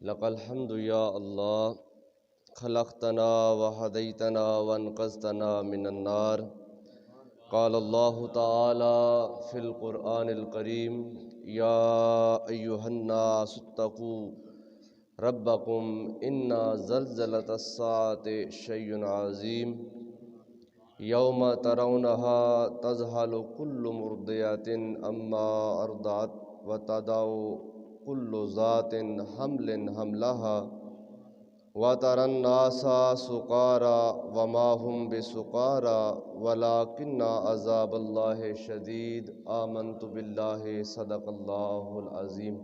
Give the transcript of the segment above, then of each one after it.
لك الحمد يا الله خلقتنا وهديتنا وانقذتنا من النار. قال الله تعالى في القرآن الكريم: يا أيها الناس اتقوا ربكم إن زلزلة الساعة شيء عظيم يوم ترونها تذهل كل مرضية أما أرضعت وتضع كل ذات حمل حملها وترى الناس سقارى وما هم بسقارى ولكن عذاب الله شديد. آمنت بالله صدق اللہ العظیم.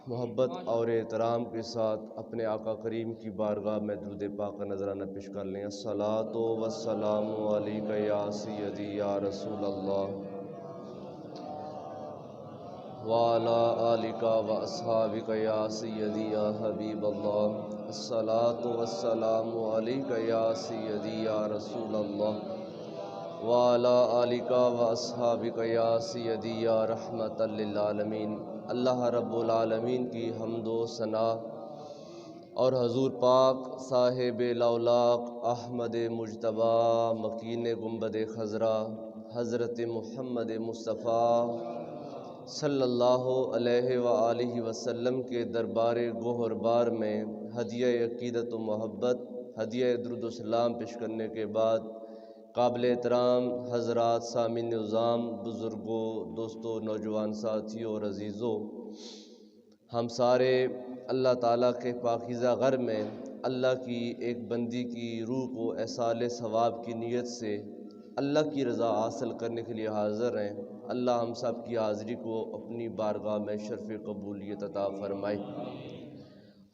محبت اور احترام کے ساتھ اپنے آقا کریم کی بارگاہ میں درود پاک کا نذرانہ پیش کر لیں. الصلاۃ والسلام علیک یا سیدی یا رسول اللہ وعلی آلک و اصحابک یا سیدی یا حبیب اللہ. الصلاۃ والسلام علیک یا سیدی یا رسول اللہ وعلی آلک و اصحابک یا سیدی یا رحمت للعالمین. اللہ رب العالمین کی حمد و ثنا اور حضور پاک صاحب لولاق احمد مجتبیٰ مکین گنبد خضرا حضرت محمد مصطفیٰ صلی اللہ علیہ وآلہ وسلم کے دربار گوہر بار میں ہدیہ عقیدت و محبت، ہدیہ درود و سلام پیش کرنے کے بعد قابل احترام حضرات، سامعین نظام، بزرگوں، دوستوں، نوجوان ساتھیوں اور عزیزوں، ہم سارے اللہ تعالیٰ کے پاکیزہ گھر میں اللہ کی ایک بندی کی روح کو ایصال ثواب کی نیت سے اللہ کی رضا حاصل کرنے کے لیے حاضر ہیں. اللہ ہم سب کی حاضری کو اپنی بارگاہ میں شرف قبولیت عطا فرمائے.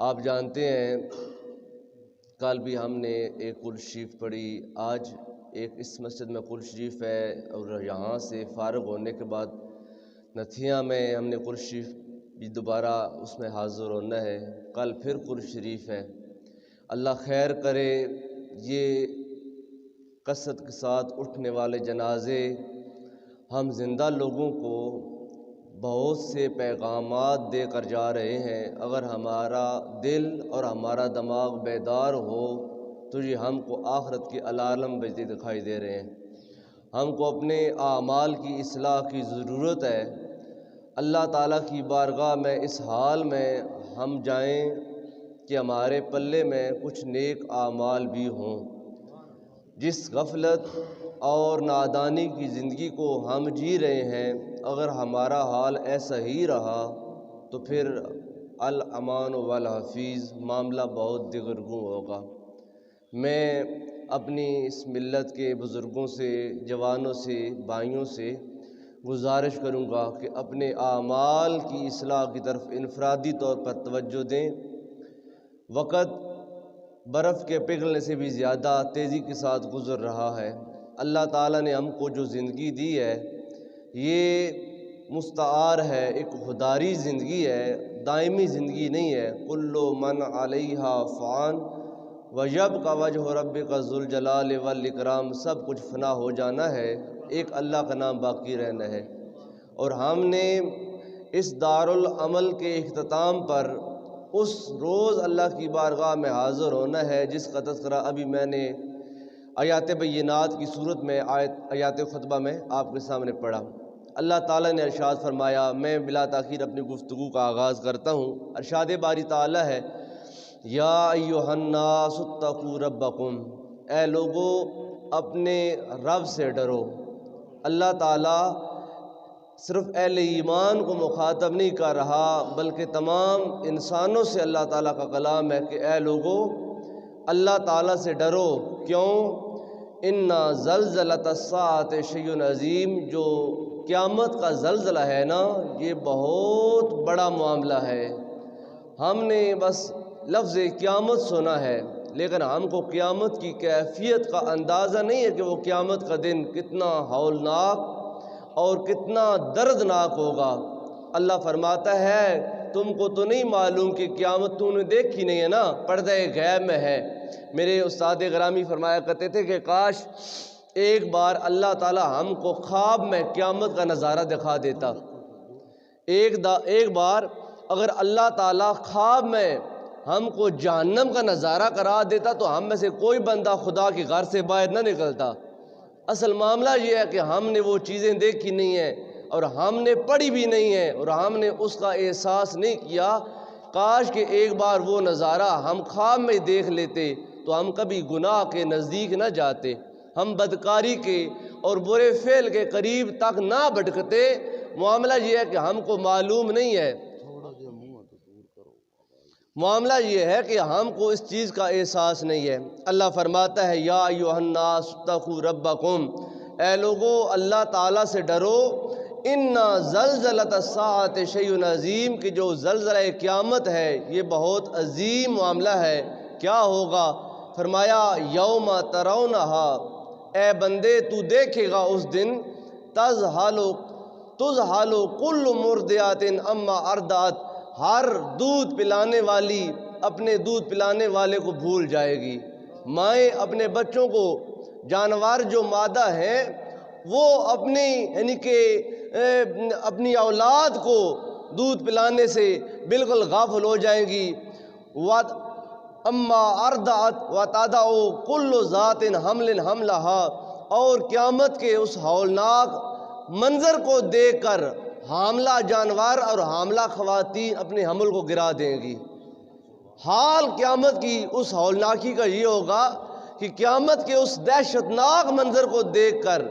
آپ جانتے ہیں کل بھی ہم نے ایک قرآن شریف پڑھی، آج ایک اس مسجد میں قرآن شریف ہے اور یہاں سے فارغ ہونے کے بعد نتھیاں میں ہم نے قرآن شریف بھی دوبارہ اس میں حاضر ہونا ہے. کل پھر قرآن شریف ہے. اللہ خیر کرے. یہ کثرت کے ساتھ اٹھنے والے جنازے ہم زندہ لوگوں کو بہت سے پیغامات دے کر جا رہے ہیں. اگر ہمارا دل اور ہمارا دماغ بیدار ہو تو یہ ہم کو آخرت کے الارم بجتے دکھائی دے رہے ہیں. ہم کو اپنے اعمال کی اصلاح کی ضرورت ہے. اللہ تعالیٰ کی بارگاہ میں اس حال میں ہم جائیں کہ ہمارے پلے میں کچھ نیک اعمال بھی ہوں. جس غفلت اور نادانی کی زندگی کو ہم جی رہے ہیں، اگر ہمارا حال ایسا ہی رہا تو پھر الامان والحفیظ معاملہ بہت دگرگوں ہوگا. میں اپنی اس ملت کے بزرگوں سے، جوانوں سے، بھائیوں سے گزارش کروں گا کہ اپنے اعمال کی اصلاح کی طرف انفرادی طور پر توجہ دیں. وقت برف کے پگھلنے سے بھی زیادہ تیزی کے ساتھ گزر رہا ہے. اللہ تعالیٰ نے ہم کو جو زندگی دی ہے یہ مستعار ہے، ایک خوداری زندگی ہے، دائمی زندگی نہیں ہے. کل من علیہا فان ویبقی وجہ ربک ذو الجلال والاکرام. سب کچھ فنا ہو جانا ہے، ایک اللہ کا نام باقی رہنا ہے. اور ہم نے اس دارالعمل کے اختتام پر اس روز اللہ کی بارگاہ میں حاضر ہونا ہے جس کا تذکرہ ابھی میں نے آیات بینات کی صورت میں آیات خطبہ میں آپ کے سامنے پڑھا. اللہ تعالیٰ نے ارشاد فرمایا، میں بلا تاخیر اپنی گفتگو کا آغاز کرتا ہوں. ارشاد باری تعالیٰ ہے، یا ایھا الناس اتقوا ربکم. اے لوگو اپنے رب سے ڈرو. اللہ تعالیٰ صرف اہل ایمان کو مخاطب نہیں کر رہا بلکہ تمام انسانوں سے اللہ تعالیٰ کا کلام ہے کہ اے لوگو اللہ تعالیٰ سے ڈرو. کیوں؟ ان زلزلۃ الساعۃ شیء عظیم. جو قیامت کا زلزلہ ہے نا، یہ بہت بڑا معاملہ ہے. ہم نے بس لفظ قیامت سنا ہے لیکن ہم کو قیامت کی کیفیت کا اندازہ نہیں ہے کہ وہ قیامت کا دن کتنا ہولناک اور کتنا دردناک ہوگا. اللہ فرماتا ہے تم کو تو نہیں معلوم کہ قیامت تو نے دیکھی نہیں ہے نا، پردہ غیب میں ہے. میرے استاد گرامی فرمایا کرتے تھے کہ کاش ایک بار اللہ تعالی ہم کو خواب میں قیامت کا نظارہ دکھا دیتا. ایک بار اگر اللہ تعالیٰ خواب میں ہم کو جہنم کا نظارہ کرا دیتا تو ہم میں سے کوئی بندہ خدا کے گھر سے باہر نہ نکلتا۔ اصل معاملہ یہ ہے کہ ہم نے وہ چیزیں دیکھی نہیں ہیں اور ہم نے پڑھی بھی نہیں ہے اور ہم نے اس کا احساس نہیں کیا۔ کاش کہ ایک بار وہ نظارہ ہم خواب میں دیکھ لیتے تو ہم کبھی گناہ کے نزدیک نہ جاتے، ہم بدکاری کے اور برے فعل کے قریب تک نہ بھٹکتے۔ معاملہ یہ ہے کہ ہم کو معلوم نہیں ہے، معاملہ یہ ہے کہ ہم کو اس چیز کا احساس نہیں ہے۔ اللہ فرماتا ہے یا ایھا الناس اتقوا ربکم، اے لوگو اللہ تعالیٰ سے ڈرو۔ ان زلزلۃ الساعۃ شیء عظیم، کہ جو زلزلہ قیامت ہے یہ بہت عظیم معاملہ ہے۔ کیا ہوگا؟ فرمایا یوم ترونہا، اے بندے تو دیکھے گا اس دن، تذہل کل مرضعۃ عما ارضعت، ہر دودھ پلانے والی اپنے دودھ پلانے والے کو بھول جائے گی۔ مائیں اپنے بچوں کو، جانور جو مادہ ہیں وہ اپنی یعنی کہ اپنی اولاد کو دودھ پلانے سے بالکل غافل ہو جائیں گی۔ اما ارضعت وتضع کل ذات حمل حملہا، اور قیامت کے اس ہولناک منظر کو دیکھ کر حاملہ جانور اور حاملہ خواتین اپنے حمل کو گرا دیں گی۔ حال قیامت کی اس ہولناکی کا یہ ہوگا کہ قیامت کے اس دہشتناک منظر کو دیکھ کر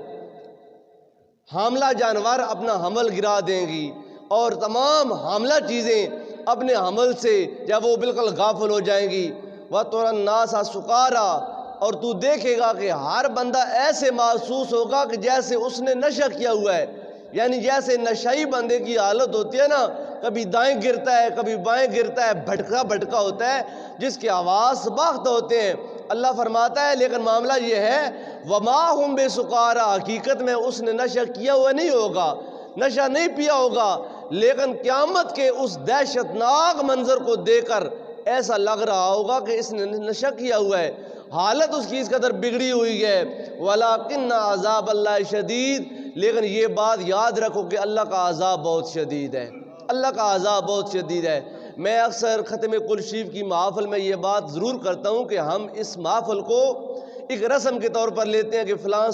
حاملہ جانور اپنا حمل گرا دیں گی اور تمام حاملہ چیزیں اپنے حمل سے جب وہ بالکل غافل ہو جائیں گی۔ وَتَرَى النَّاسَ سُكَارَىٰ، اور تو دیکھے گا کہ ہر بندہ ایسے محسوس ہوگا کہ جیسے اس نے نشہ کیا ہوا ہے، یعنی جیسے نشئی بندے کی حالت ہوتی ہے نا، کبھی دائیں گرتا ہے کبھی بائیں گرتا ہے، بھٹکا بھٹکا ہوتا ہے، جس کے آواز باخت ہوتے ہیں۔ اللہ فرماتا ہے لیکن معاملہ یہ ہے وَمَا هُمْ بِسُكَارَىٰ، حقیقت میں اس نے نشہ کیا ہوا نہیں ہوگا، نشہ نہیں پیا ہوگا، لیکن قیامت کے اس دہشتناک منظر کو دیکھ کر ایسا لگ رہا ہوگا کہ اس نے نشہ کیا ہوا ہے، حالت اس کی اس قدر بگڑی ہوئی ہے۔ وَلَٰكِنَّ عَذَابَ اللَّهِ شَدِيدٌ، لیکن یہ بات یاد رکھو کہ اللہ کا عذاب بہت شدید ہے، اللہ کا عذاب بہت شدید ہے۔ میں اکثر ختم قرآن شریف کی محافل میں یہ بات ضرور کرتا ہوں کہ ہم اس محافل کو ایک رسم کے طور پر لیتے ہیں کہ فلاں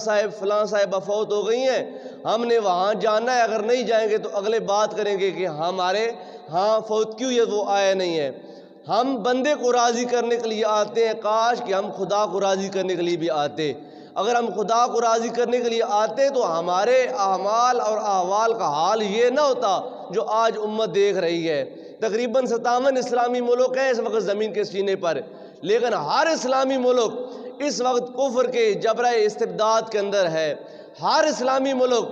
صاحب فوت ہو گئی ہیں، ہم نے وہاں جانا ہے، اگر نہیں جائیں گے تو اگلے بات کریں گے کہ ہمارے ہاں فوت کیوں یہ وہ آیا نہیں ہے۔ ہم بندے کو راضی کرنے کے لیے آتے ہیں، کاش کہ ہم خدا کو راضی کرنے کے لیے بھی آتے۔ اگر ہم خدا کو راضی کرنے کے لیے آتے تو ہمارے اعمال اور احوال کا حال یہ نہ ہوتا جو آج امت دیکھ رہی ہے۔ تقریباً 57 اسلامی ملک ہیں اس وقت زمین کے سینے پر، لیکن ہر اسلامی ملک اس وقت کفر کے جبرہ استبداد کے اندر ہے، ہر اسلامی ملک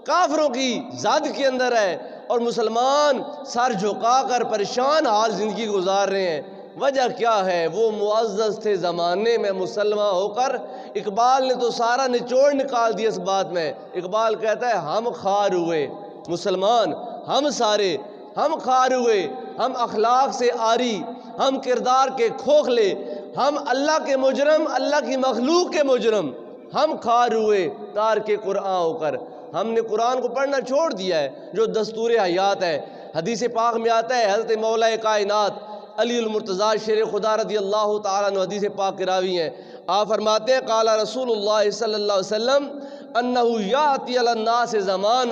کافروں کی زد کے اندر ہے، اور مسلمان سر جھکا کر پریشان حال زندگی گزار رہے ہیں۔ وجہ کیا ہے؟ وہ معزز تھے زمانے میں مسلمان ہو کر۔ اقبال نے تو سارا نچوڑ نکال دیا اس بات میں۔ اقبال کہتا ہے ہم خار ہوئے مسلمان، ہم سارے ہم خار ہوئے، ہم اخلاق سے آری، ہم کردار کے کھوکھلے، ہم اللہ کے مجرم، اللہ کی مخلوق کے مجرم، ہم خار ہوئے تارک قرآن ہو کر۔ ہم نے قرآن کو پڑھنا چھوڑ دیا ہے جو دستور حیات ہے۔ حدیث پاک میں آتا ہے حضرت مولا کائنات علی المرتضیٰ شیر خدا رضی اللہ تعالیٰ عنہ حدیث پاک کے راوی ہیں، آپ فرماتے ہیں قال رسول اللہ صلی اللہ علیہ وسلم انہ یاتی علی الناس زمان،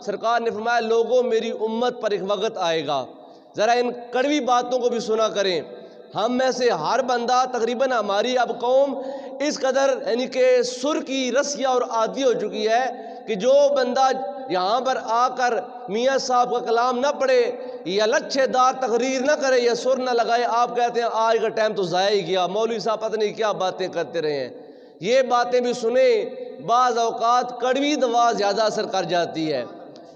سرکار نے فرمایا لوگوں میری امت پر ایک وقت آئے گا، ذرا ان کڑوی باتوں کو بھی سنا کریں۔ ہم میں سے ہر بندہ تقریباً ہماری اب قوم اس قدر یعنی کہ سر کی رسیاں اور عادی ہو چکی ہے کہ جو بندہ یہاں پر آ کر میاں صاحب کا کلام نہ پڑھے یا لچھے دار تقریر نہ کرے یا سر نہ لگائے، آپ کہتے ہیں آج کا ٹائم تو ضائع ہی گیا، مولوی صاحب پتہ نہیں کیا باتیں کرتے رہے ہیں۔ یہ باتیں بھی سنیں، بعض اوقات کڑوی دوا زیادہ اثر کر جاتی ہے۔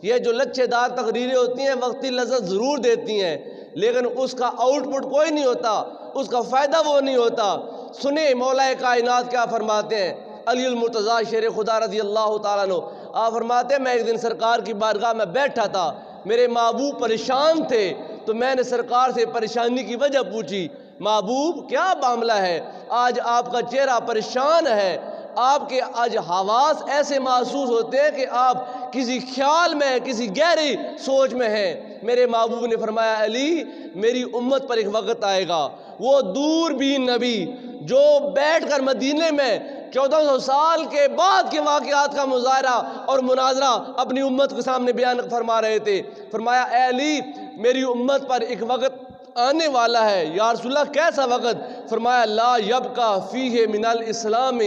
یہ جو لچھے دار تقریریں ہوتی ہیں وقتی لذت ضرور دیتی ہیں، لیکن اس کا آؤٹ پٹ کوئی نہیں ہوتا، اس کا فائدہ وہ نہیں ہوتا۔ سنیں مولا کائنات کیا فرماتے ہیں، علی المرتضیٰ شیر خدا رضی اللہ تعالیٰ عنہ، آپ فرماتے ہیں میں ایک دن سرکار کی بارگاہ میں بیٹھا تھا، میرے محبوب پریشان تھے، تو میں نے سرکار سے پریشانی کی وجہ پوچھی، محبوب کیا معاملہ ہے؟ آج آپ کا چہرہ پریشان ہے، آپ کے آج حواس ایسے محسوس ہوتے ہیں کہ آپ کسی خیال میں، کسی گہری سوچ میں ہیں۔ میرے محبوب نے فرمایا علی میری امت پر ایک وقت آئے گا، وہ دور بین نبی جو بیٹھ کر مدینے میں 1400 سال کے بعد کے واقعات کا مظاہرہ اور مناظرہ اپنی امت کے سامنے بیان فرما رہے تھے، فرمایا اے علی میری امت پر ایک وقت آنے والا ہے۔ یا رسول اللہ کیسا وقت؟ فرمایا لا یبقى فیہ من الاسلام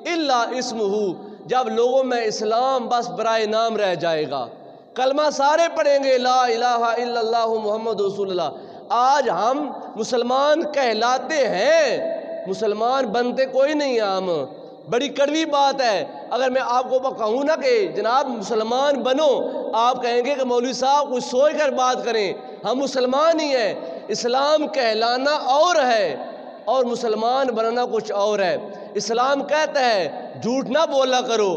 الا اسمہ، جب لوگوں میں اسلام بس برائے نام رہ جائے گا، کلمہ سارے پڑھیں گے لا الہ الا اللہ محمد رسول اللہ، آج ہم مسلمان کہلاتے ہیں، مسلمان بنتے کوئی نہیں ہیں ہم۔ بڑی کڑوی بات ہے، اگر میں آپ کو کہوں نا کہ جناب مسلمان بنو، آپ کہیں گے کہ مولوی صاحب کچھ سوچ کر بات کریں، ہم مسلمان ہی ہیں۔ اسلام کہلانا اور ہے اور مسلمان بننا کچھ اور ہے۔ اسلام کہتا ہے جھوٹ نہ بولا کرو،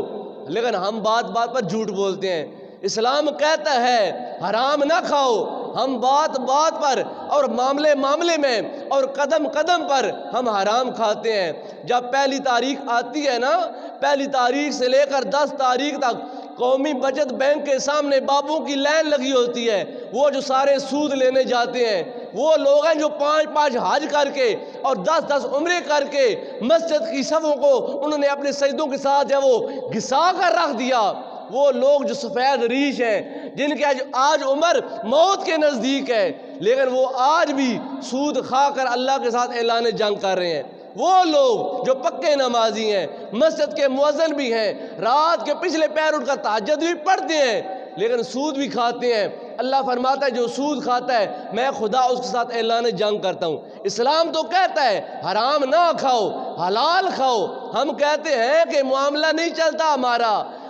لیکن ہم بات بات پر جھوٹ بولتے ہیں۔ اسلام کہتا ہے حرام نہ کھاؤ، ہم بات بات پر اور معاملے معاملے میں اور قدم قدم پر ہم حرام کھاتے ہیں۔ جب پہلی تاریخ آتی ہے نا، پہلی تاریخ سے لے کر 10 تاریخ تک قومی بچت بینک کے سامنے بابوں کی لائن لگی ہوتی ہے، وہ جو سارے سود لینے جاتے ہیں، وہ لوگ ہیں جو 5 حج کر کے اور 10 عمرے کر کے مسجد کی صفوں کو انہوں نے اپنے سجدوں کے ساتھ جو وہ گھسا کر رکھ دیا، وہ لوگ جو سفید ریش ہیں، جن کی آج عمر موت کے نزدیک ہے، لیکن وہ آج بھی سود کھا کر اللہ کے ساتھ اعلان جنگ کر رہے ہیں۔ وہ لوگ جو پکے نمازی ہیں، مسجد کے مؤذن بھی ہیں، رات کے پچھلے پیر اٹھ کر تہجد بھی پڑھتے ہیں، لیکن سود بھی کھاتے ہیں۔ اللہ فرماتا ہے جو سود کھاتا ہے میں خدا اس کے ساتھ اعلان جنگ کرتا ہوں۔ اسلام تو کہتا ہے حرام نہ کھاؤ، حلال کھاؤ۔ ہم کہتے ہیں کہ معاملہ نہیں چلتا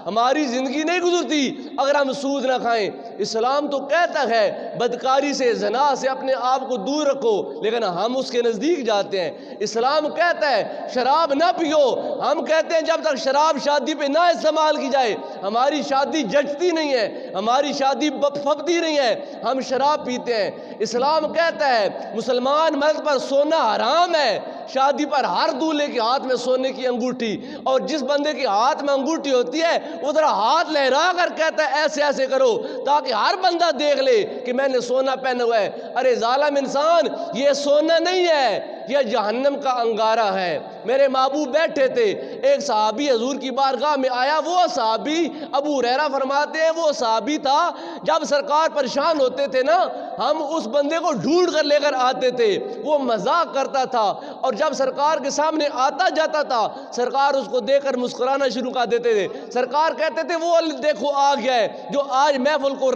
ہماری زندگی نہیں گزرتی اگر ہم سود نہ کھائیں۔ اسلام تو کہتا ہے بدکاری سے، زنا سے اپنے آپ کو دور رکھو، لیکن ہم اس کے نزدیک جاتے ہیں۔ اسلام کہتا ہے شراب نہ پیو، ہم کہتے ہیں جب تک شراب شادی پہ نہ استعمال کی جائے ہماری شادی جچتی نہیں ہے، ہماری شادی پھبتی نہیں ہے، ہم شراب پیتے ہیں۔ اسلام کہتا ہے مسلمان مرد پر سونا حرام ہے، شادی پر ہر دولہے کے ہاتھ میں سونے کی انگوٹھی، اور جس بندے کے ہاتھ میں انگوٹھی ہوتی ہے ادھر ہاتھ لہرا کر کہتا ہے ایسے ایسے کرو تاکہ ہر بندہ دیکھ لے کہ میں نے سونا پہنا ہوا ہے۔ ارے ظالم انسان، یہ سونا نہیں ہے، یہ جہنم کا انگارہ ہے۔ میرے محبوب بیٹھے تھے، ایک صحابی حضور کی بارگاہ میں آیا، وہ صحابی ابو ہریرہ فرماتے ہیں وہ صحابی تھا جب سرکار پریشان ہوتے تھے نا ہم اس بندے کو ڈھونڈ کر لے کر آتے تھے، وہ مذاق کرتا تھا، اور جب سرکار کے سامنے آتا جاتا تھا سرکار اس کو دیکھ کر مسکرانا شروع کر دیتے تھے۔ سرکار کہتے تھے وہ دیکھو آ گیا ہے جو آج محفل کو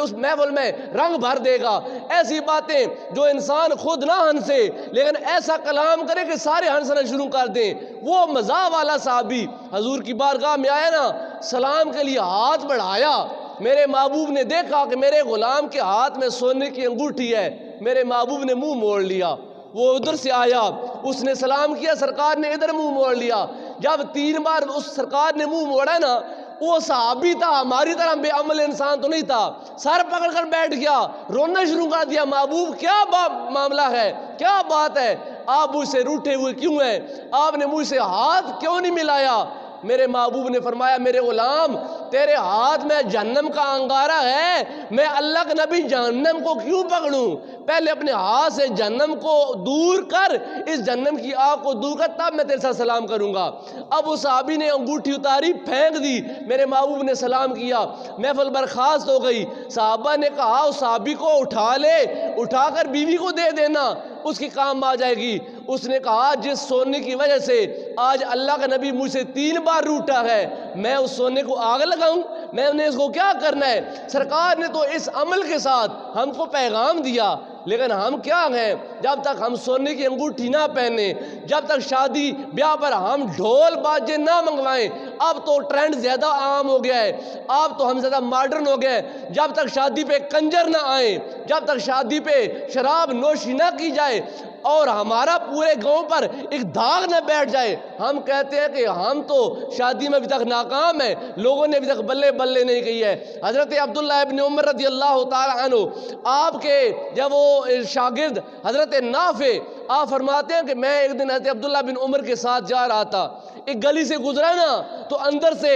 اس محفل میں رنگ بھر دے گا۔ ایسی باتیں جو انسان خود نہ ہنسے لیکن ایسا کلام کرے کہ سارے ہنسنا شروع کر دیں، وہ مزاح والا صحابی حضور کی بارگاہ میں آیا نا، سلام کے لیے ہاتھ بڑھایا، میرے محبوب نے دیکھا کہ میرے غلام کے ہاتھ میں سونے کی انگوٹھی ہے، میرے محبوب نے منہ موڑ لیا۔ وہ ادھر سے آیا، اس نے سلام کیا، سرکار نے ادھر منہ موڑ لیا۔ جب 3 بار اس سرکار نے منہ موڑا نا، وہ صحابی تھا، ہماری طرح بے عمل انسان تو نہیں تھا، سر پکڑ کر بیٹھ گیا، رونا شروع کر دیا، محبوب کیا معاملہ ہے، کیا بات ہے، آپ مجھ سے روٹھے ہوئے کیوں ہیں، آپ نے مجھ سے ہاتھ کیوں نہیں ملایا؟ میرے محبوب نے فرمایا میرے غلام تیرے ہاتھ میں جہنم کا انگارہ ہے، میں اللہ کے نبی جہنم کو کیوں پکڑوں؟ پہلے اپنے ہاتھ سے جہنم کو دور کر، اس جہنم کی آگ کو دور کر، تب میں تیرے ساتھ سلام کروں گا۔ اب اس صحابی نے انگوٹھی اتاری پھینک دی، میرے محبوب نے سلام کیا، محفل برخاست ہو گئی۔ صحابہ نے کہا اس صحابی کو اٹھا لے، اٹھا کر بیوی کو دے دینا، اس کی کام آ جائے گی۔ اس نے کہا جس سونے کی وجہ سے آج اللہ کا نبی مجھ سے 3 بار روٹا ہے، میں اس سونے کو آگ لگاؤں؟ میں نے اس کو کیا کرنا ہے؟ سرکار نے تو اس عمل کے ساتھ ہم کو پیغام دیا، لیکن ہم کیا ہیں؟ جب تک ہم سونے کی انگوٹھی نہ پہنے، جب تک شادی بیاہ پر ہم ڈھول باجے نہ منگوائیں، اب تو ٹرینڈ زیادہ عام ہو گیا ہے، اب تو ہم زیادہ ماڈرن ہو گئے، جب تک شادی پہ کنجر نہ آئیں، جب تک شادی پہ شراب نوشی نہ کی جائے اور ہمارا پورے گاؤں پر ایک داغ نہ بیٹھ جائے، ہم کہتے ہیں کہ ہم تو شادی میں ابھی تک ناکام ہیں، لوگوں نے ابھی تک بلے بلے نہیں کی ہے۔ حضرت عبداللہ ابن عمر رضی اللہ تعالی عنہ، آپ کے جب وہ شاگرد حضرت نافع، آپ فرماتے ہیں کہ میں ایک دن حضرت عبداللہ بن عمر کے ساتھ جا رہا تھا، ایک گلی سے گزرا نا تو اندر سے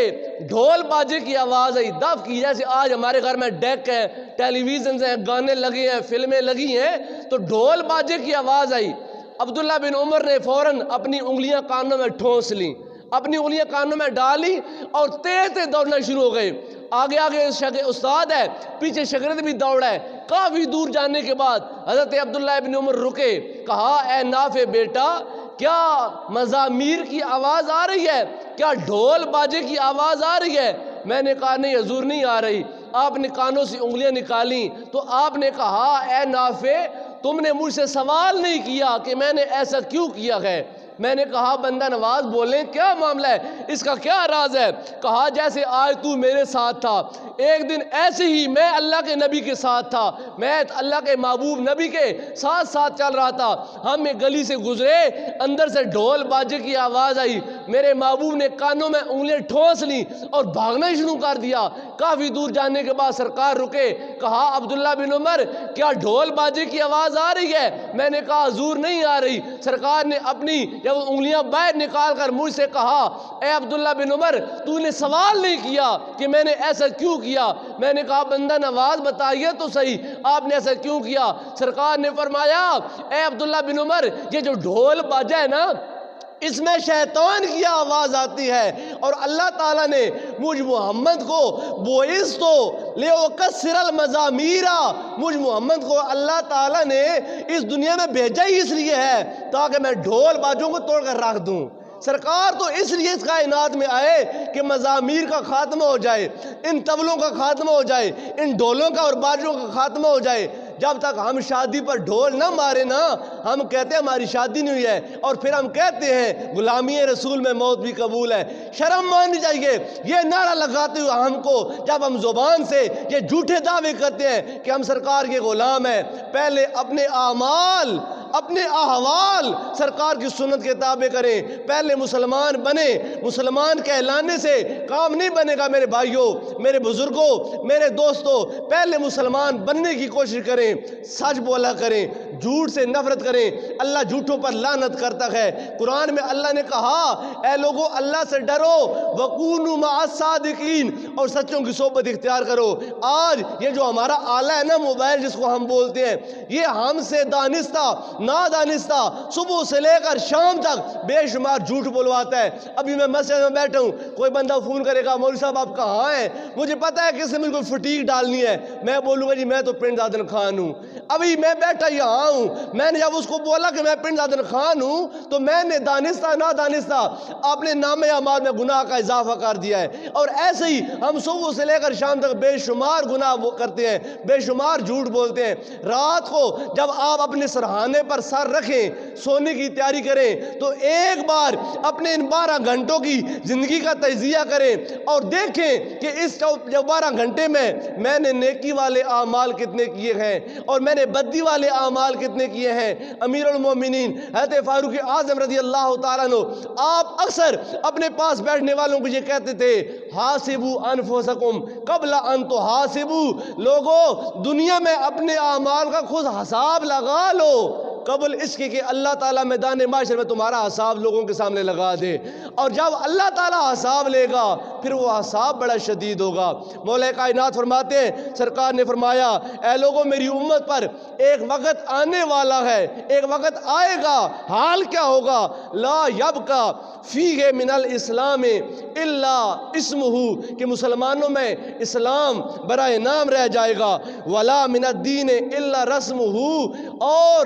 ڈھول باجے کی آواز آئی دف کی، جیسے آج ہمارے گھر میں ڈیک ہیں، ٹیلی ویژنز ہیں، گانے لگے ہیں، فلمیں لگی ہیں، تو ڈھول باجے کی آواز آئی۔ عبداللہ بن عمر نے فوراً اپنی انگلیاں کانوں میں ٹھونس لیں، اپنی انگلیاں کانوں میں ڈالی اور تیز تیز دوڑنا شروع ہو گئے۔ آگے آگے استاد ہے، پیچھے شاگرد بھی دوڑا ہے۔ کافی دور جانے کے بعد حضرت عبداللہ بن عمر رکے، کہا اے نافع بیٹا، کیا مزامیر کی آواز آ رہی ہے؟ کیا ڈھول باجے کی آواز آ رہی ہے؟ میں نے کہا نہیں حضور نہیں آ رہی۔ آپ نے کانوں سے انگلیاں نکالیں تو آپ نے کہا اے نافع، تم نے مجھ سے سوال نہیں کیا کہ میں نے ایسا کیوں کیا ہے۔ میں نے کہا بندہ نواز بولیں کیا معاملہ ہے، اس کا کیا راز ہے؟ کہا جیسے آج تو میرے ساتھ تھا، ایک دن ایسے ہی میں اللہ کے نبی کے ساتھ تھا، میں اللہ کے محبوب نبی کے ساتھ ساتھ چل رہا تھا، ہم ایک گلی سے گزرے، اندر سے ڈھول باجے کی آواز آئی، میرے محبوب نے کانوں میں انگلیاں ٹھونس لی اور بھاگنا شروع کر دیا۔ کافی دور جانے کے بعد سرکار رکے، کہا عبداللہ بن عمر کیا ڈھول باجے کی آواز آ رہی ہے؟ میں نے کہا حضور نہیں آ رہی۔ سرکار نے اپنی جب انگلیاں باہر نکال کر مجھ سے کہا اے عبداللہ بن عمر، تو نے سوال نہیں کیا کہ میں نے ایسا کیوں کیا؟ میں نے کہا بندہ نواز بتائیے تو صحیح آپ نے ایسا کیوں کیا؟ سرکار نے فرمایا اے عبداللہ بن عمر، یہ جو ڈھول باجا ہے نا، اس میں شیطان کی آواز آتی ہے، اور اللہ تعالیٰ نے مجھ محمد کو بوئستو لیوکسر المزامیر، مجھ محمد کو اللہ تعالیٰ نے اس دنیا میں بھیجا ہی اس لیے ہے تاکہ میں ڈھول باجوں کو توڑ کر رکھ دوں۔ سرکار تو اس لیے اس کائنات میں آئے کہ مزامیر کا خاتمہ ہو جائے، ان طبلوں کا خاتمہ ہو جائے، ان ڈھولوں کا اور باجوں کا خاتمہ ہو جائے۔ جب تک ہم شادی پر ڈھول نہ مارے نا، ہم کہتے ہیں ہماری شادی نہیں ہوئی ہے، اور پھر ہم کہتے ہیں غلامی رسول میں موت بھی قبول ہے۔ شرم ماننی چاہیے یہ نعرہ لگاتے ہوئے ہم کو، جب ہم زبان سے یہ جھوٹے دعوے کرتے ہیں کہ ہم سرکار کے غلام ہیں۔ پہلے اپنے اعمال، اپنے احوال سرکار کی سنت کے تابع کریں، پہلے مسلمان بنے۔ مسلمان کہلانے سے کام نہیں بنے گا میرے بھائیوں، میرے بزرگوں، میرے دوستوں، پہلے مسلمان بننے کی کوشش کریں، سچ بولا کریں، جھوٹ سے نفرت کریں۔ اللہ جھوٹوں پر لعنت کرتا ہے۔ قرآن میں اللہ نے کہا اے لوگو اللہ سے ڈرو، وَقُونُوا مَعَ الصَّادِقِينَ، اور سچوں کی صحبت اختیار کرو۔ آج یہ جو ہمارا آلہ ہے نا موبائل جس کو ہم بولتے ہیں، یہ ہم سے دانستہ نادانستہ صبح سے لے کر شام تک بے شمار جھوٹ بلواتا ہے۔ ابھی میں مسجد میں بیٹھا ہوں، کوئی بندہ فون کرے گا مولوی صاحب آپ کہاں ہیں؟ مجھے پتا ہے کہ اس سے مجھے کوئی فٹیک ڈالنی ہے، میں بولوں گا جی میں تو پرنس عادل خان ہوں، ابھی میں بیٹھا یہاں ہوں۔ میں نے جب اس کو بولا کہ میں پرنس عادل خان ہوں تو میں نے دانستہ نادانستہ اپنے نام اعمال میں گناہ کا اضافہ کر دیا ہے۔ اور ایسے ہی ہم صبح سے لے کر شام تک بے شمار گناہ کرتے ہیں، بے شمار جھوٹ بولتے ہیں۔ رات کو جب آپ اپنے سرہانے پر سر رکھیں، سونے کی تیاری کریں، تو ایک بار اپنے ان 12 گھنٹوں کی زندگی کا تجزیہ کریں اور دیکھیں کہ اس 12 گھنٹے میں نے نیکی والے اعمال کتنے کیے ہیں اور میں نے بدی والے اعمال کتنے کیے ہیں۔ امیر المومنین حضرت فاروق اعظم رضی اللہ تعالیٰ عنہ آپ اکثر اپنے پاس بیٹھنے والوں کو یہ کہتے تھے حاسبوا انفسکم قبل ان تحاسبوا، لوگوں دنیا میں اپنے اعمال کا خود حساب لگا لو قبل اس کے کہ اللہ تعالیٰ میدان معاشر میں تمہارا حساب لوگوں کے سامنے لگا دے۔ اور جب اللہ تعالیٰ حساب لے گا پھر وہ حساب بڑا شدید ہوگا۔ مولا کائنات فرماتے ہیں، سرکار نے فرمایا اے لوگوں میری امت پر ایک وقت آنے والا ہے، ایک وقت آئے گا، حال کیا ہوگا؟ لا یبقا فیہ من الاسلام الا اسمہ، کہ مسلمانوں میں اسلام برائے نام رہ جائے گا، ولا من الدین الا رسمہ، اور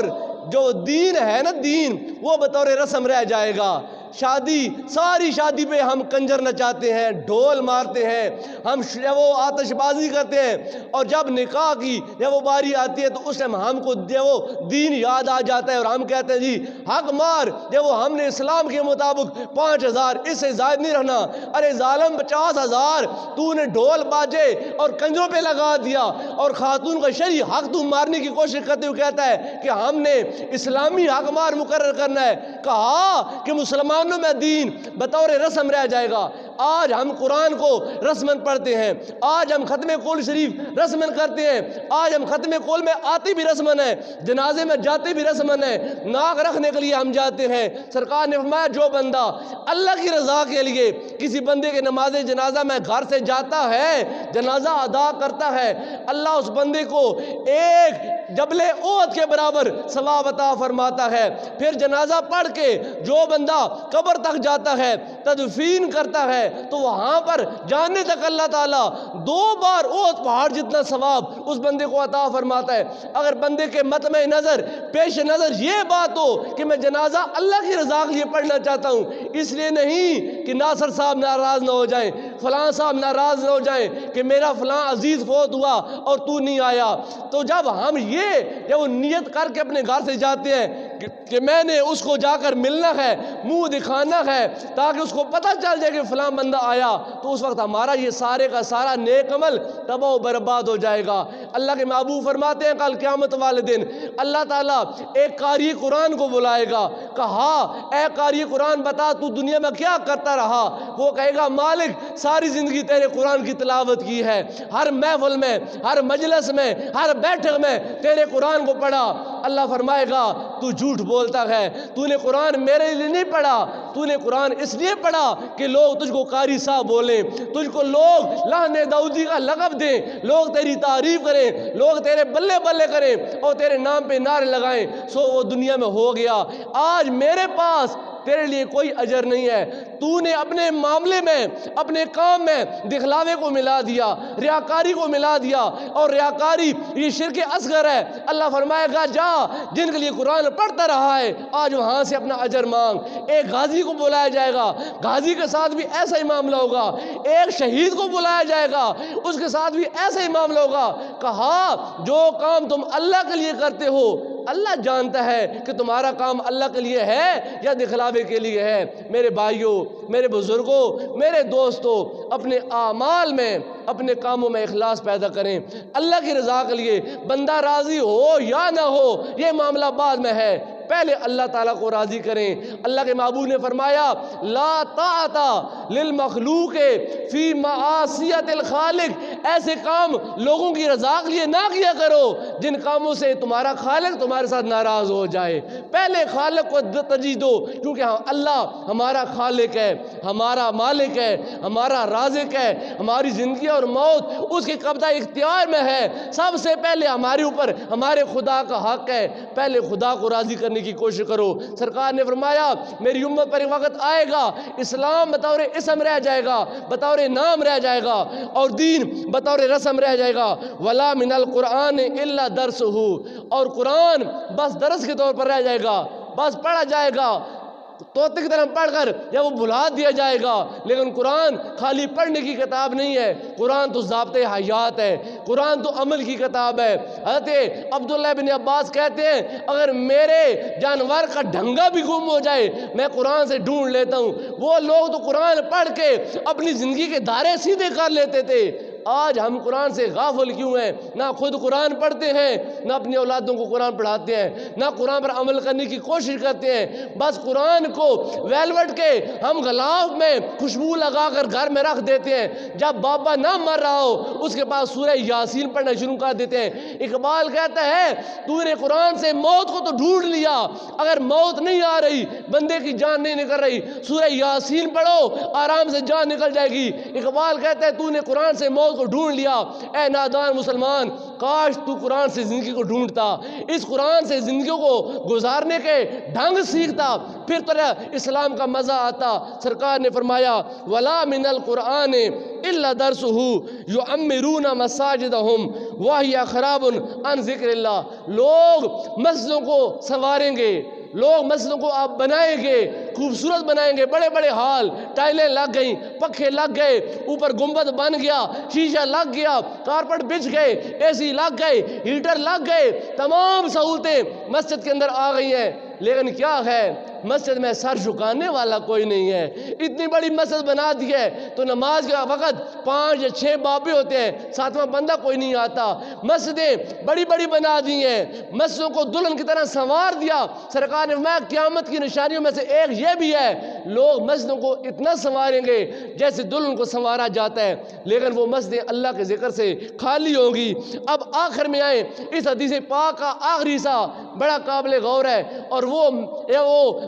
جو دین ہے نا دین وہ بطور رسم رہ جائے گا۔ شادی، ساری شادی پہ ہم کنجر نچاتے ہیں، ڈھول مارتے ہیں، ہم وہ آتش بازی کرتے ہیں، اور جب نکاح کی جب وہ باری آتی ہے تو اس ٹائم ہم کو وہ دین یاد آ جاتا ہے اور ہم کہتے ہیں جی حق مار، جب وہ ہم نے اسلام کے مطابق 5000 اس سے زائد نہیں رہنا۔ ارے ظالم 50,000 تو نے ڈھول باجے اور کنجروں پہ لگا دیا، اور خاتون کا شرعی حق تو مارنے کی کوشش کرتے ہوئے کہتا ہے کہ ہم نے اسلامی حق مار مقرر کرنا ہے۔ کہا کہ مسلمانوں میں دین بطور رسم رہ جائے گا۔ آج ہم قرآن کو رسمن پڑھتے ہیں، آج ہم ختم قول شریف رسمن کرتے ہیں، آج ہم ختم قول میں آتے بھی رسمن ہیں، جنازے میں جاتے بھی رسمن ہیں، ناک رکھنے کے لیے ہم جاتے ہیں۔ سرکار نے فرمایا جو بندہ اللہ کی رضا کے لیے کسی بندے کے نماز جنازہ میں گھر سے جاتا ہے، جنازہ ادا کرتا ہے، اللہ اس بندے کو ایک جبل احد کے برابر ثواب عطا فرماتا ہے۔ پھر جنازہ پڑھ کے جو بندہ قبر تک جاتا ہے، تدفین کرتا ہے، تو وہاں پر جانے تک اللہ تعالیٰ 2 بار احد پہاڑ جتنا ثواب اس بندے کو عطا فرماتا ہے۔ اگر بندے کے مطمع نظر پیش نظر یہ بات ہو کہ میں جنازہ اللہ کی رضا کے لیے پڑھنا چاہتا ہوں، اس لیے نہیں کہ ناصر صاحب ناراض نہ ہو جائیں، فلاں صاحب ناراض نہ ہو جائیں کہ میرا فلاں عزیز فوت ہوا اور تو نہیں آیا، تو جب ہم جب وہ نیت کر کے اپنے گھر سے جاتے ہیں کہ میں نے اس کو جا کر ملنا ہے، منہ دکھانا ہے تاکہ اس کو پتہ چل جائے کہ فلاں بندہ آیا، تو اس وقت ہمارا یہ سارے کا سارا نیک عمل تباہ و برباد ہو جائے گا۔ اللہ کے محبوب فرماتے ہیں کل قیامت والے دن اللہ تعالیٰ ایک قاری قرآن کو بلائے گا، کہا اے قاری قرآن بتا تو دنیا میں کیا کرتا رہا؟ وہ کہے گا مالک ساری زندگی تیرے قرآن کی تلاوت کی ہے، ہر محفل میں، ہر مجلس میں، ہر بیٹھک میں تیرے قرآن کو پڑھا۔ اللہ فرمائے گا تو جھوٹ بولتا ہے، تو نے قرآن میرے لیے نہیں پڑھا، تو نے قرآن اس لیے پڑھا کہ لوگ تجھ کو قاری صاحب بولیں، تجھ کو لوگ لہنے داؤدی کا لقب دیں، لوگ تیری تعریف کریں، لوگ تیرے بلے بلے کریں اور تیرے نام پہ نعرے لگائیں۔ سو وہ دنیا میں ہو گیا۔ آج میرے پاس تیرے لیے کوئی اجر نہیں ہے، تو نے اپنے معاملے میں، اپنے کام میں دکھلاوے کو ملا دیا، ریاکاری کو ملا دیا، اور ریاکاری یہ شرک اصغر ہے۔ اللہ فرمائے گا جا جن کے لیے قرآن پڑھتا رہا ہے آج وہاں سے اپنا اجر مانگ۔ ایک غازی کو بلایا جائے گا، غازی کے ساتھ بھی ایسا ہی معاملہ ہوگا۔ ایک شہید کو بلایا جائے گا، اس کے ساتھ بھی ایسا ہی معاملہ ہوگا۔ کہا جو کام تم اللہ کے لیے کرتے ہو اللہ جانتا ہے کہ تمہارا کام اللہ کے لیے ہے یا دکھلاوے کے لیے ہے۔ میرے بھائیوں، میرے بزرگوں، میرے دوستوں، اپنے اعمال میں، اپنے کاموں میں اخلاص پیدا کریں اللہ کی رضا کے لیے۔ بندہ راضی ہو یا نہ ہو یہ معاملہ بعد میں ہے، پہلے اللہ تعالیٰ کو راضی کریں۔ اللہ کے محبوب نے فرمایا لا طاعت للمخلوق فی معصیت الخالق، ایسے کام لوگوں کی رضا کے لیے نہ کیا کرو جن کاموں سے تمہارا خالق تمہارے ساتھ ناراض ہو جائے۔ پہلے خالق کو ترجیح دو، کیونکہ اللہ ہمارا خالق ہے، ہمارا مالک ہے، ہمارا رازق ہے، ہماری زندگی اور موت اس کے قبضہ اختیار میں ہے۔ سب سے پہلے ہمارے اوپر ہمارے خدا کا حق ہے، پہلے خدا کو راضی کرنے کی کوشش کرو۔ سرکار نے فرمایا میری امت پر ایک وقت آئے گا اسلام بطور اسم رہ جائے گا، بطور نام رہ جائے گا، اور دین بطور رسم رہ جائے گا۔ ولا من القرآن الا درسہ، اور قرآن بس درس کے طور پر رہ جائے گا، بس پڑھا جائے گا، طوطے کی طرح پڑھ کر یا وہ بھلا دیا جائے گا۔ لیکن قرآن خالی پڑھنے کی کتاب نہیں ہے، قرآن تو ضابطۂ حیات ہے، قرآن تو عمل کی کتاب ہے۔ حضرت عبداللہ بن عباس کہتے ہیں اگر میرے جانور کا ڈھنگا بھی گم ہو جائے میں قرآن سے ڈھونڈ لیتا ہوں۔ وہ لوگ تو قرآن پڑھ کے اپنی زندگی کے دھارے سیدھے کر لیتے تھے، آج ہم قرآن سے غافل کیوں ہیں؟ نہ خود قرآن پڑھتے ہیں، نہ اپنی اولادوں کو قرآن پڑھاتے ہیں، نہ قرآن پر عمل کرنے کی کوشش کرتے ہیں۔ بس قرآن کو ویلوٹ کے ہم غلاف میں خوشبو لگا کر گھر میں رکھ دیتے ہیں، جب بابا نہ مر رہا ہو اس کے پاس سورہ یاسین پڑھنا شروع کر دیتے ہیں۔ اقبال کہتا ہے تو نے قرآن سے موت کو تو ڈھونڈ لیا، اگر موت نہیں آ رہی، بندے کی جان نہیں نکل رہی، سورہ یاسین پڑھو آرام سے جان نکل جائے گی۔ اقبال کہتا ہے تو نے قرآن سے موت کو ڈھونڈ لیا، اے نادان مسلمان کاش تو قرآن سے زندگی کو ڈھونڈتا، اس قرآن سے زندگی کو گزارنے کے ڈھنگ سیکھتا، پھر تو اسلام کا مزہ آتا۔ سرکار نے فرمایا وَلَا مِنَ الْقُرْآنِ إِلَّا دَرْسُهُ يُعَمِّرُونَ مَسَاجِدَهُمْ وَهِيَ خَرَابٌ عَنْ ذِكْرِ اللَّهِ، لوگ مسجدوں کو سنواریں گے، لوگ مسجدوں کو آپ بنائیں گے، خوبصورت بنائیں گے، بڑے بڑے ہال، ٹائلیں لگ گئیں، پکھے لگ گئے، اوپر گنبد بن گیا، شیشہ لگ گیا، کارپٹ بچھ گئے، اے سی لگ گئے، ہیٹر لگ گئے، تمام سہولتیں مسجد کے اندر آ گئی ہیں، لیکن کیا ہے مسجد میں سر جھکانے والا کوئی نہیں ہے. اتنی بڑی مسجد بنا دی ہے تو نماز کا وقت 5 یا 6 بابے ہوتے ہیں, 7واں بندہ کوئی نہیں آتا. مسجدیں بڑی بڑی بنا دی ہیں, مسجدوں کو دلہن کی طرح سنوار دیا. سرکار نے فرمایا قیامت کی نشانیوں میں سے ایک یہ بھی ہے, لوگ مسجدوں کو اتنا سنواریں گے جیسے دلہن کو سنوارا جاتا ہے, لیکن وہ مسجدیں اللہ کے ذکر سے خالی ہوں گی. اب آخر میں آئیں, اس حدیث پاک کا آخری حصہ بڑا قابل غور ہے, اور وہ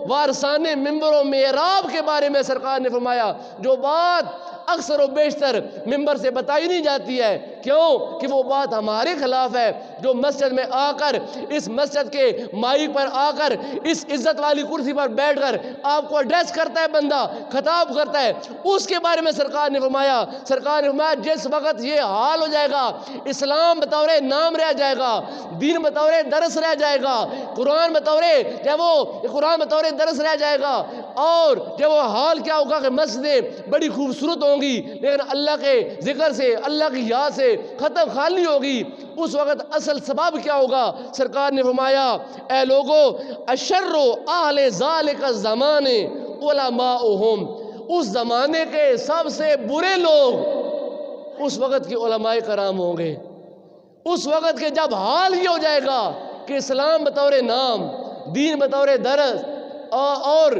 وارثان منبر و محراب کے بارے میں سرکار نے فرمایا جو بات اکثر و بیشتر منبر سے بتائی نہیں جاتی ہے. کیوں کہ وہ بات ہمارے خلاف ہے. جو مسجد میں آ کر, اس مسجد کے مائک پر آ کر, اس عزت والی کرسی پر بیٹھ کر آپ کو ایڈریس کرتا ہے, بندہ خطاب کرتا ہے, اس کے بارے میں سرکار نے فرمایا جس وقت یہ حال ہو جائے گا, اسلام بطور نام رہ جائے گا, دین بطور درس رہ جائے گا, قرآن بطور درس رہ جائے گا, اور جب وہ حال کیا ہوگا کہ مسجدیں بڑی خوبصورت ہوں گی لیکن اللہ کے ذکر سے, اللہ کی یاد سے خالی ہوگی, اس وقت اصل سبب کیا ہوگا؟ سرکار نے فرمایا اے لوگو اشر اہل ذالک الزمان علماؤہم, اس زمانے کے سب سے برے لوگ اس وقت کے علماء کرام ہوں گے. اس وقت کے جب حال یہ ہو جائے گا کہ اسلام بطور نام, دین بطور درس اور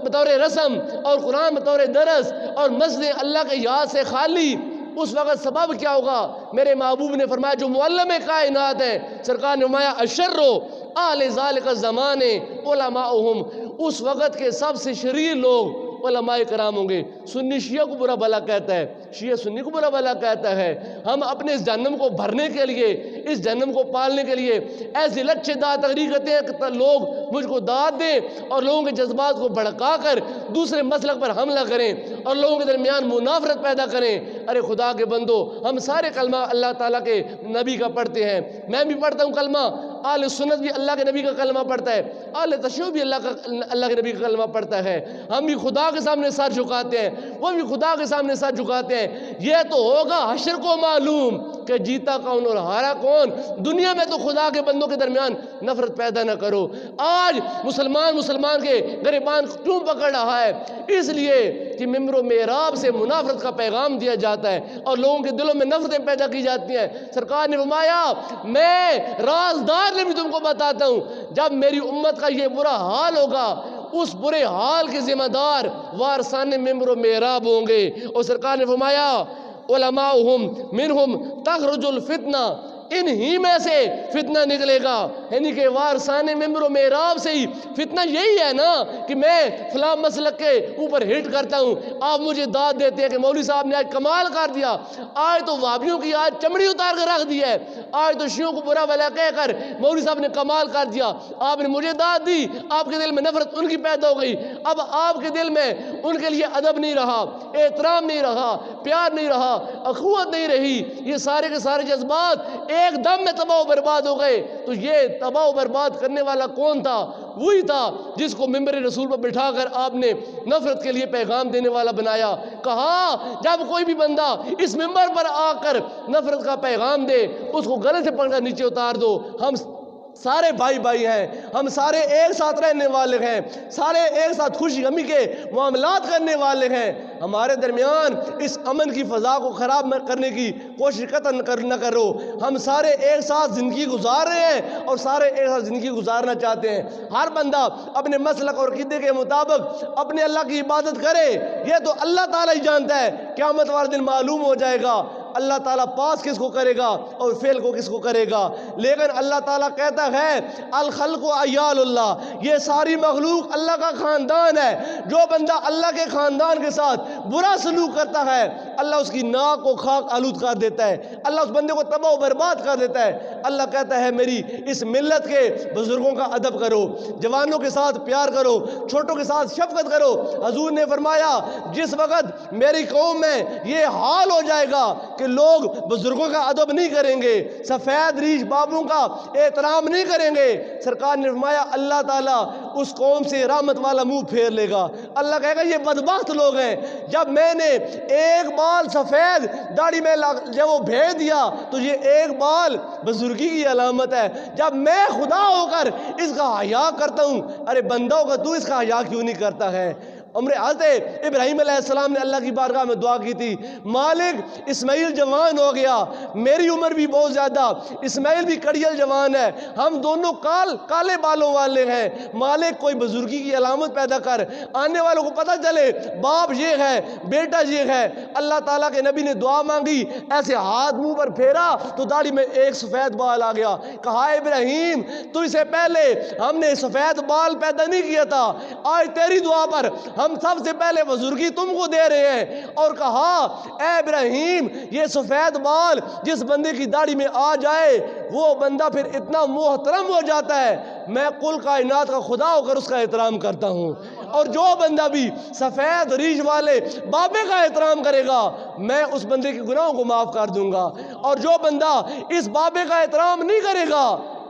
بطور رسم, اور قرآن بطور درس, اور مسجد اللہ کے یاد سے خالی, اس وقت سبب کیا ہوگا؟ میرے محبوب نے فرمایا جو معلم کائنات ہے, سرکار نے فرمایا اشر اہل ذالک الزمان علماؤہم, اس وقت کے سب سے شریر لوگ علماء کرام ہوں گے. سنی شیعہ کو برا بھلا کہتا ہے, شیعہ سنی کو برا بھلا کہتا ہے. ہم اپنے اس جہنم کو بھرنے کے لیے, اس جہنم کو پالنے کے لیے ایسی لچھے داد تقریر کرتے ہیں کہ لوگ مجھ کو داد دیں اور لوگوں کے جذبات کو بھڑکا کر دوسرے مسلک پر حملہ کریں اور لوگوں کے درمیان منافرت پیدا کریں. ارے خدا کے بندو, ہم سارے کلمہ اللہ تعالیٰ کے نبی کا پڑھتے ہیں, میں بھی پڑھتا ہوں کلمہ, اہل سنت بھی اللہ کے نبی کا کلمہ پڑھتا ہے, اہل تشیع بھی اللہ کے نبی کا کلمہ پڑھتا ہے. ہم بھی خدا کے سامنے سر جھکاتے ہیں, وہ بھی خدا کے سامنے سر جھکاتے ہیں. یہ تو ہوگا حشر کو معلوم کہ جیتا کون اور ہارا کون. دنیا میں تو خدا کے بندوں کے درمیان نفرت پیدا نہ کرو. آج مسلمان کے گریبان کیوں پکڑ رہا ہے؟ اس لیے کہ ممبر و محراب سے منافرت کا پیغام دیا جاتا ہے اور لوگوں کے دلوں میں نفرتیں پیدا کی جاتی ہیں. سرکار نے فرمایا میں رازدار نے بھی تم کو بتاتا ہوں, جب میری امت کا یہ برا حال ہوگا, اس برے حال کے ذمہ دار وارثان ممبر و محراب ہوں گے. اور سرکار نے فرمایا علماؤہم منہم تخرج الفتنہ, انہی میں سے فتنہ نکلے گا. یعنی کہ وارثان ممبر و محراب سے ہی فتنہ یہی ہے نا کہ میں فلاں مسلک کے اوپر ہٹ کرتا ہوں, آپ مجھے داد دیتے ہیں کہ مولوی صاحب نے آج کمال کر دیا, آج تو وہابیوں کی آج چمڑی اتار کر رکھ دی ہے, آج تو شیعوں کو برا بھلا کہہ کر مولوی صاحب نے کمال کر دیا, آپ نے مجھے داد دی, آپ کے دل میں نفرت ان کی پیدا ہو گئی. اب آپ کے دل میں ان کے لیے ادب نہیں رہا, احترام نہیں رہا, پیار نہیں رہا, اخوت نہیں رہی, یہ سارے کے سارے جذبات ایک دم میں تباہ و برباد ہو گئے. تو یہ تباہ و برباد کرنے والا کون تھا؟ وہی تھا جس کو ممبر رسول پر بٹھا کر آپ نے نفرت کے لیے پیغام دینے والا بنایا. کہا جب کوئی بھی بندہ اس ممبر پر آ کر نفرت کا پیغام دے, اس کو گلے سے پکڑ کر نیچے اتار دو. ہم سارے بھائی ہیں, ہم سارے ایک ساتھ رہنے والے ہیں, سارے ایک ساتھ خوشی غمی کے معاملات کرنے والے ہیں. ہمارے درمیان اس امن کی فضا کو خراب کرنے کی کوشش قطعاً نہ کرو. ہم سارے ایک ساتھ زندگی گزار رہے ہیں اور سارے ایک ساتھ زندگی گزارنا چاہتے ہیں. ہر بندہ اپنے مسلک اور عقیدے کے مطابق اپنے اللہ کی عبادت کرے. یہ تو اللہ تعالیٰ ہی جانتا ہے, قیامت والے دن معلوم ہو جائے گا اللہ تعالیٰ پاس کس کو کرے گا اور فیل کو کس کو کرے گا. لیکن اللہ تعالیٰ کہتا ہے الخلق عیال اللہ, یہ ساری مخلوق اللہ کا خاندان ہے. جو بندہ اللہ کے خاندان کے ساتھ برا سلوک کرتا ہے اللہ اس کی ناک کو خاک آلود کر دیتا ہے, اللہ اس بندے کو تباہ و برباد کر دیتا ہے. اللہ کہتا ہے میری اس ملت کے بزرگوں کا ادب کرو, جوانوں کے ساتھ پیار کرو, چھوٹوں کے ساتھ شفقت کرو. حضور نے فرمایا جس وقت میری قوم میں یہ حال ہو جائے گا کہ لوگ بزرگوں کا ادب نہیں کریں گے, سفید ریش بابوں کا احترام نہیں کریں گے, سرکار نے فرمایا اللہ تعالیٰ اس قوم سے رحمت والا منہ پھیر لے گا. اللہ کہے گا یہ بدبخت لوگ ہیں, جب میں نے ایک بار بال سفید داڑھی میں جب وہ بھیج دیا تو یہ ایک بال بزرگی کی علامت ہے. جب میں خدا ہو کر اس کا حیا کرتا ہوں، ارے بندہ ہوگا تو اس کا حیا کیوں نہیں کرتا ہے؟ حضرت ابراہیم علیہ السلام نے اللہ کی بارگاہ میں دعا کی تھی، مالک اسماعیل جوان ہو گیا، میری عمر بھی بہت زیادہ، اسماعیل بھی کڑیل جوان ہے، ہم دونوں کالے بالوں والے ہیں، مالک کوئی بزرگی کی علامت پیدا کر، آنے والوں کو پتہ چلے باپ یہ ہے بیٹا یہ ہے. اللہ تعالیٰ کے نبی نے دعا مانگی، ایسے ہاتھ منہ پر پھیرا تو داڑھی میں ایک سفید بال آ گیا. کہا ابراہیم تو اس سے پہلے ہم نے سفید بال پیدا نہیں کیا تھا، آج تیری دعا پر ہم سب سے پہلے بزرگی تم کو دے رہے ہیں. اور کہا اے ابراہیم یہ سفید بال جس بندے کی داڑھی میں آ جائے وہ بندہ پھر اتنا محترم ہو جاتا ہے، میں کل کائنات کا خدا ہو کر اس کا احترام کرتا ہوں. اور جو بندہ بھی سفید ریش والے بابے کا احترام کرے گا میں اس بندے کے گناہوں کو معاف کر دوں گا، اور جو بندہ اس بابے کا احترام نہیں کرے گا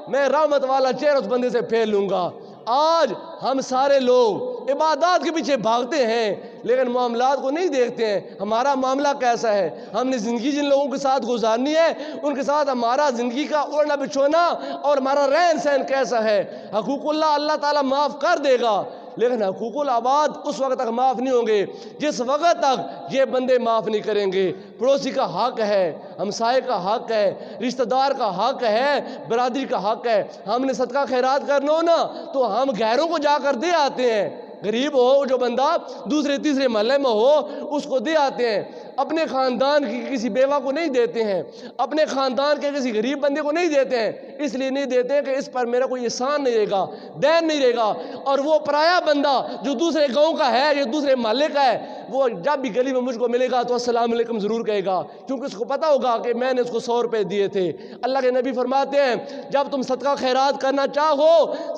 میں رحمت والا چہرہ اس بندے سے پھیر لوں گا. آج ہم سارے لوگ عبادات کے پیچھے بھاگتے ہیں لیکن معاملات کو نہیں دیکھتے ہیں. ہمارا معاملہ کیسا ہے؟ ہم نے زندگی جن لوگوں کے ساتھ گزارنی ہے ان کے ساتھ ہمارا زندگی کا اوڑھنا بچھونا اور ہمارا رہن سہن کیسا ہے؟ حقوق اللہ تعالیٰ معاف کر دے گا لیکن حقوق العباد اس وقت تک معاف نہیں ہوں گے جس وقت تک یہ بندے معاف نہیں کریں گے. پڑوسی کا حق ہے، ہمسائے کا حق ہے، رشتہ دار کا حق ہے، برادری کا حق ہے. ہم نے صدقہ خیرات کرنا ہو نا تو ہم غیروں کو جا کر دے آتے ہیں. غریب ہو جو بندہ دوسرے تیسرے محلے میں ہو اس کو دے آتے ہیں، اپنے خاندان کی کسی بیوہ کو نہیں دیتے ہیں، اپنے خاندان کے کسی غریب بندے کو نہیں دیتے ہیں. اس لیے نہیں دیتے ہیں کہ اس پر میرا کوئی احسان نہیں رہے گا، دین نہیں رہے گا. اور وہ پرایا بندہ جو دوسرے گاؤں کا ہے یا دوسرے محلے کا ہے وہ جب بھی گلی میں مجھ کو ملے گا تو السلام علیکم ضرور کہے گا، کیونکہ اس کو پتا ہوگا کہ میں نے اس کو 100 روپے دیے تھے. اللہ کے نبی فرماتے ہیں جب تم صدقہ خیرات کرنا چاہو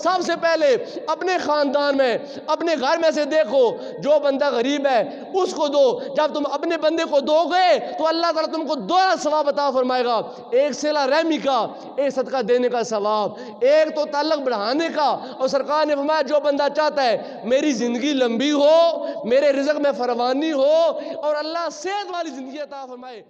سب سے پہلے اپنے خاندان میں اپنے گھر میں سے دیکھو جو بندہ غریب ہے اس کو دو. جب تم اپنے بندے کو دو گے تو اللہ تعالیٰ تم کو 2 ثواب عطا فرمائے گا، ایک صلہ رحمی کا، ایک صدقہ دینے کا ثواب، ایک تو تعلق بڑھانے کا. اور سرکار نے فرمایا جو بندہ چاہتا ہے میری زندگی لمبی ہو، میرے رزق میں فراوانی ہو اور اللہ صحت والی زندگی عطا فرمائے